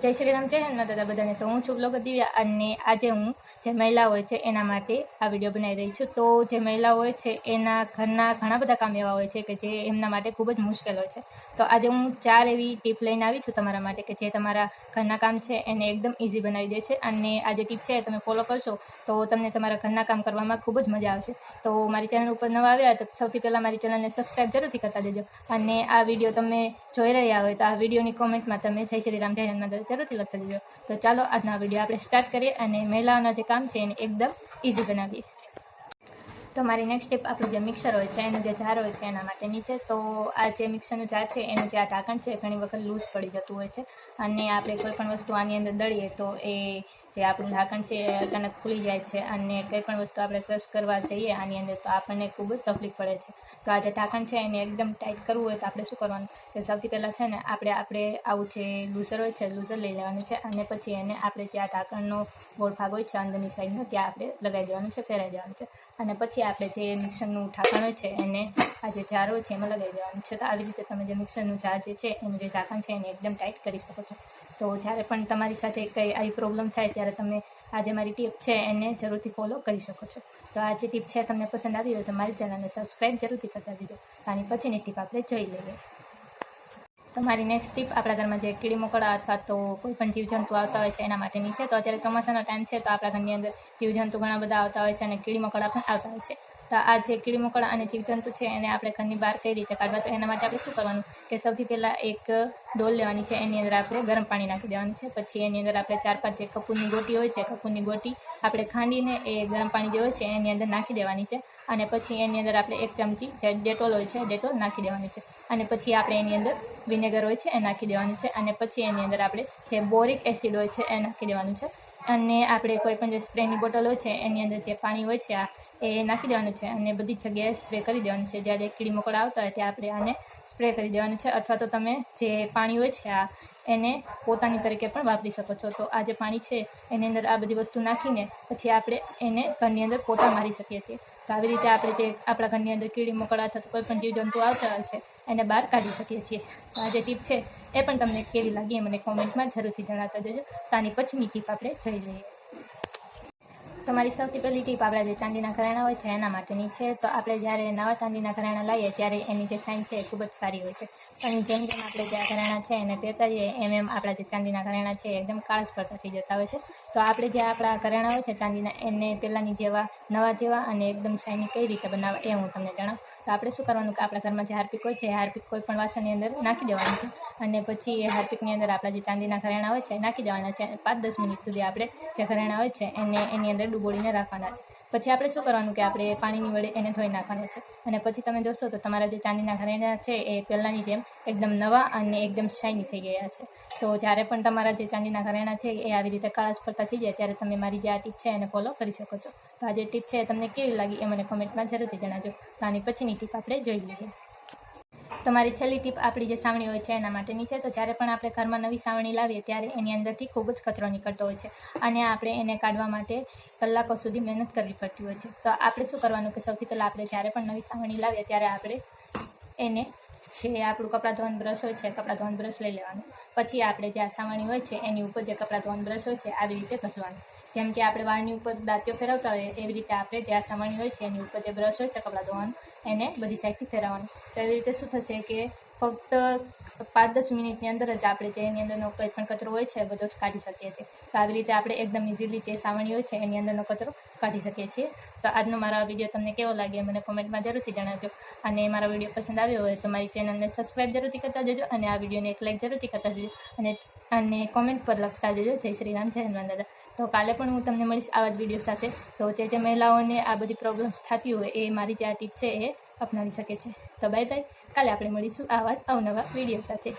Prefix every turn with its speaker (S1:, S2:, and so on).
S1: જય શ્રી રામ, જય હનુમાન દાદા બધાને. તો હું છું બ્લોગર દિવ્યા અને આજે હું જે મહિલા હોય છે એના માટે આ વિડીયો બનાવી રહી છું. તો જે મહિલા હોય છે એના ઘરના ઘણા બધા કામ એવા હોય છે કે જે એમના માટે ખૂબ જ મુશ્કેલ હોય છે. તો આજે હું 4 એવી ટીપ લઈને આવી છું તમારા માટે કે જે તમારા ઘરના કામ છે એને એકદમ ઇઝી બનાવી દે છે. અને આ જે ટીપ છે તમે ફોલો કરશો તો તમને તમારા ઘરના કામ કરવામાં ખૂબ જ મજા આવશે. તો મારી ચેનલ ઉપર નવા આવ્યા તો સૌથી પહેલાં મારી ચેનલને સબસ્ક્રાઈબ જરૂરથી કરતા દેજો. અને આ વિડીયો તમે જોઈ રહ્યા હોય તો આ વિડીયોની કોમેન્ટમાં તમે જય શ્રી રામ, જય હનુમાન જરૂરથી લખતા જજો. તો ચાલો આજના વિડીયો આપણે સ્ટાર્ટ કરીએ અને મહિલાઓના જે કામ છે એને એકદમ ઇઝી બનાવીએ. તો મારી નેક્સ્ટ ટીપ આપણું જે મિક્સર હોય છે એનું જે જાર હોય છે એના માટેની છે. તો આ જે મિક્સરનું જાર છે એનું જે આ ઢાંકણ છે ઘણી વખત લૂઝ પડી જતું હોય છે અને આપણે કોઈ પણ વસ્તુ આની અંદર દળીએ તો એ જે આપણું ઢાંકણ છે એ અચાનક ખુલી જાય છે અને કંઈ પણ વસ્તુ આપણે ક્રશ કરવા જઈએ આની અંદર તો આપણને ખૂબ જ તકલીફ પડે છે. તો આ જે ઢાંકણ છે એને એકદમ ટાઈટ કરવું હોય તો આપણે શું કરવાનું કે સૌથી પહેલાં છે ને આપણે આવું જે લૂઝર હોય છે લૂઝર લઈ લેવાનું છે અને પછી એને આપણે જે આ ઢાંકણનો ગોળ ભાગ હોય છે અંદરની સાઈડનો ત્યાં આપણે લગાવી દેવાનું છે, ફેરાઈ દેવાનું છે. અને પછી આપણે જે મિક્સરનું ઢાંકણ હોય છે એને આ જે જાર હોય છે એમાં લગાવી દેવાનું છે. તો આવી રીતે તમે જે મિક્સરનું જાર જે છે એનું જે ઢાંકણ છે એને એકદમ ટાઈટ કરી શકો છો. તો જ્યારે પણ તમારી સાથે કંઈ આવી પ્રોબ્લેમ થાય ત્યારે તમે આ જે મારી ટીપ છે એને જરૂરથી ફોલો કરી શકો છો. તો આ જે ટીપ છે તમને પસંદ આવી હોય તો મારી ચેનલને સબસ્ક્રાઈબ જરૂરથી કરતા દીધો. આની પછીની ટીપ આપણે જોઈ લઈએ. તો મારી નેક્સ્ટ ટીપ આપણા ઘરમાં જે કીડી મકોડા અથવા તો કોઈ પણ જીવજંતુ આવતા હોય છે એના માટેની છે. તો અત્યારે ચોમાસાનો ટાઈમ છે તો આપણા ઘરની અંદર જીવજંતુ ઘણા બધા આવતા હોય છે અને કીડી મકોડા પણ આવતા હોય છે. તો આ જે કીડી મકોડા અને જીવજંતુ છે એને આપણે ઘરની બહાર કઈ રીતે કાઢવા, તો એના માટે આપણે શું કરવાનું કે સૌથી પહેલાં એક ડોલ લેવાની છે, એની અંદર આપણે ગરમ પાણી નાખી દેવાનું છે. પછી એની અંદર આપણે 4-5 જે કપૂરની ગોટી હોય છે કપૂરની ગોટી આપણે ખાંડીને એ ગરમ પાણી જે હોય છે એની અંદર નાખી દેવાની છે. અને પછી એની અંદર આપણે 1 ચમચી જે ડેટોલ હોય છે ડેટોલ નાખી દેવાની છે. અને પછી આપણે એની અંદર વિનેગર હોય છે એ નાખી દેવાનું છે. અને પછી એની અંદર આપણે જે બોરિક એસિડ હોય છે એ નાખી દેવાનું છે. અને આપણે કોઈ પણ જે સ્પ્રેની બોટલ હોય છે એની અંદર જે પાણી હોય છે એ નાખી દેવાનું છે અને બધી જગ્યાએ સ્પ્રે કરી દેવાનું છે. જ્યારે કીડી મકોડા આવતા હોય ત્યાં આપણે આને સ્પ્રે કરી દેવાનું છે. અથવા તો તમે જે પાણી હોય છે એને પોતાની તરીકે પણ વાપરી શકો છો. તો આ જે પાણી છે એની અંદર આ બધી વસ્તુ નાખીને પછી આપણે એને ઘરની અંદર પોતા મારી શકીએ છીએ. તો આવી રીતે આપણે જે આપણા ઘરની અંદર કીડી મકોડા અથવા કોઈ પણ જીવજંતુ આવતા હોય છે એને બહાર કાઢી શકીએ છીએ. તો આ જે ટીપ છે એ પણ તમને કેવી લાગી એ મને કોમેન્ટમાં જરૂરથી જણાવતા જજો. તો આની પછીની ટીપ આપણે જોઈ લઈએ. તમારી સૌથી પહેલી ટીપ આપણા જે ચાંદીના ઘરેણાં હોય છે એના માટેની છે. તો આપણે જ્યારે નવા ચાંદીના ઘરેણાં લાવીએ ત્યારે એની જે શાઇન છે એ ખૂબ જ સારી હોય છે. પણ જેમ જેમ આપણે જે ઘરેણાં છે એને પહેરતા જઈએ એમ આપણા જે ચાંદીના ઘરેણાં છે એકદમ કાળા પડતા થઈ જતા હોય છે. તો આપણે જે આપણા ઘરેણાં હોય છે ચાંદીના એને પહેલાંની જેવા નવા જેવા અને એકદમ શાઇની કઈ રીતે બનાવવા એ હું તમને જણાવું. તો આપણે શું કરવાનું કે આપણા ઘરમાં જે હાર્પિક હોય છે એ હાર્પિક કોઈ પણ વાસણની અંદર નાખી દેવાનું છે. અને પછી એ હાર્પિકની અંદર આપણા જે ચાંદીના ઘરેણાં હોય છે એ નાખી દેવાના છે. 5-10 મિનિટ સુધી આપણે જે ઘરેણાં હોય છે એને એની અંદર ડૂબોળીને રાખવાના છે. પછી આપણે શું કરવાનું કે આપણે પાણીની વડે એને ધોઈ નાખવાના છે. અને પછી તમે જોશો તો તમારા જે ચાંદીના ઘરેણાં છે એ પહેલાંની જેમ એકદમ નવા અને એકદમ શાઇની થઈ ગયા છે. તો જ્યારે પણ તમારા જે ચાંદીના ઘરેણાં છે એ આવી રીતે કાળા પડતા થઈ જાય ત્યારે તમે મારી જે આ ટીપ છે એને ફોલો કરી શકો છો. તો આ જે ટીપ છે તમને કેવી લાગી એ મને કોમેન્ટમાં જરૂરથી જણાવજો. તો આની પછીની ટીપ આપણે જોઈ લઈએ. તમારી છેલ્લી ટીપ આપણી જે સાવણી હોય છે એના માટેની છે. તો જ્યારે પણ આપણે ઘરમાં નવી સાવણી લાવીએ ત્યારે એની અંદરથી ખૂબ જ કચરો નીકળતો હોય છે અને આપણે એને કાઢવા માટે કલાકો સુધી મહેનત કરવી પડતી હોય છે. તો આપણે શું કરવાનું કે સૌથી પહેલાં આપણે જ્યારે પણ નવી સાવણી લાવીએ ત્યારે આપણે એને જે આપણું કપડાં ધોવાનું બ્રશ હોય છે કપડાં ધોવાનું બ્રશ લઈ લેવાનું. પછી આપણે જે આ સાવણી હોય છે એની ઉપર જે કપડાં ધોવાનું બ્રશ હોય છે આવી રીતે ઘસવાનું. જેમ કે આપણે વાળની ઉપર દાંતીઓ ફેરવતા હોઈએ એવી રીતે આપણે જે આ સાવણી હોય છે એની ઉપર જે બ્રશ હોય છે કપડાં ધોવાનું એને બધી સાઈડથી ફેરવવાનું. તો એવી રીતે શું થશે કે ફક્ત 5-10 મિનિટની અંદર જ આપણે જે એની અંદરનો કંઈ પણ કચરો હોય છે બધો જ કાઢી શકીએ છીએ. તો આવી રીતે આપણે એકદમ ઇઝીલી જે સાવણી હોય છે એની અંદરનો કચરો કાઢી શકીએ છીએ. તો આજનો મારો આ વિડીયો તમને કેવો લાગે મને કોમેન્ટમાં જરૂરથી જણાવજો. અને મારો વિડીયો પસંદ આવ્યો હોય તો મારી ચેનલને સબસ્ક્રાઈબ જરૂરથી કરતા જજો અને આ વિડીયોને એક લાઈક જરૂરથી કરતા જજો અને કોમેન્ટ પર લખતા જજો જય શ્રી રામ, જય હનુમાન દાદા. તો કાલે પણ હું તમને મળીશ આવા જ વિડીયો સાથે. તો જે મહિલાઓને આ બધી પ્રોબ્લેમ્સ થતી હોય એ મારી જે આ ટીપ છે એ અપનાવી શકે છે. તો બાય બાય. કાલે આપણે મળીશું આવા જ અવનવા વિડીયો સાથે.